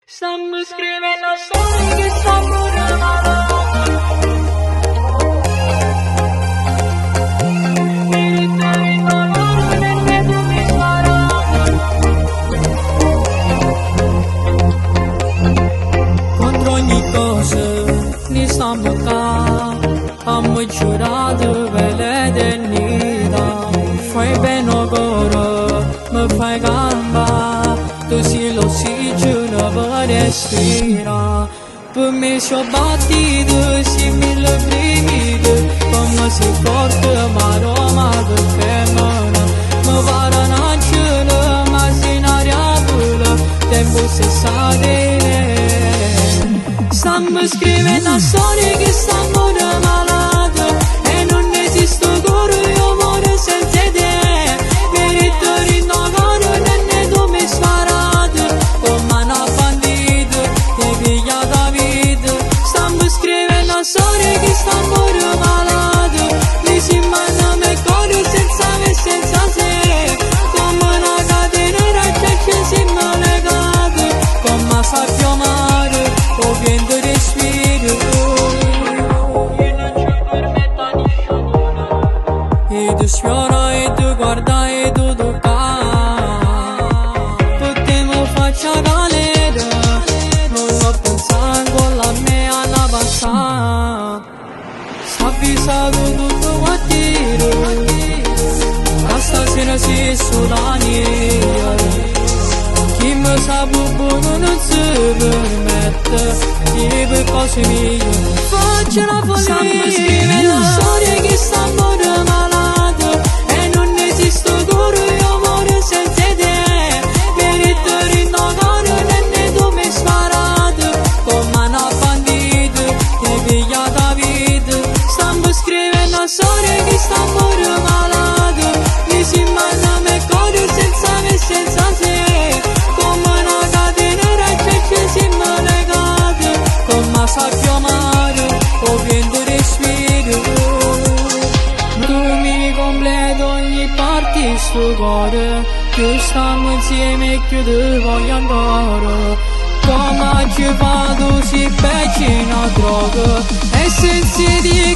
Stiamo scrivendo storie che stanno rimanendo. Contro ogni cosa ne stiamo qua, abbiamo giurato per l'eternità. Fai bene ora, mi fai gamba, tu sei l'ossigeno per respirare. Per me sono battito, sei mille brividi, come sei forte ma Roma che femmina. Mi pare un angelo ma sei un'ariapola, tempo se sale. Stiamo scrivendo una storia che stiamo malati e non esiste cuore e amore senza te. Merito rinnovato e tu mi sparate come una bandita che piglia da vita. Stiamo scrivendo una storia che stiamo malati, mi si manda me cuore senza me senza se, come una catena che ci siamo legati, come sabbia amare o vento e tu sfiora e tu guarda e tu tocca, potevo faccia galera, non lo pensare con la mia alla bassa. S'avvisato tutto mattino, a stasera si sull'anima, chi mi sa buono non si permette, e per cose mie faccio la follia. Stiamo scrivendo una storia che stiamo malati e non esiste cuore e amore senza te. Merito rinnovato e tu mi sparate come una bandita che piglia da vita. Stiamo scrivendo una storia che stiamo malati, mi si manda me cuore senza me senza te, come una catena che ci siamo legati, come sabbia amare o vento respiro. Tu mi completi ogni parte sto cuore, più stiamo insieme più ti voglio ancora. Come ci fa tu si becci una droga e senza di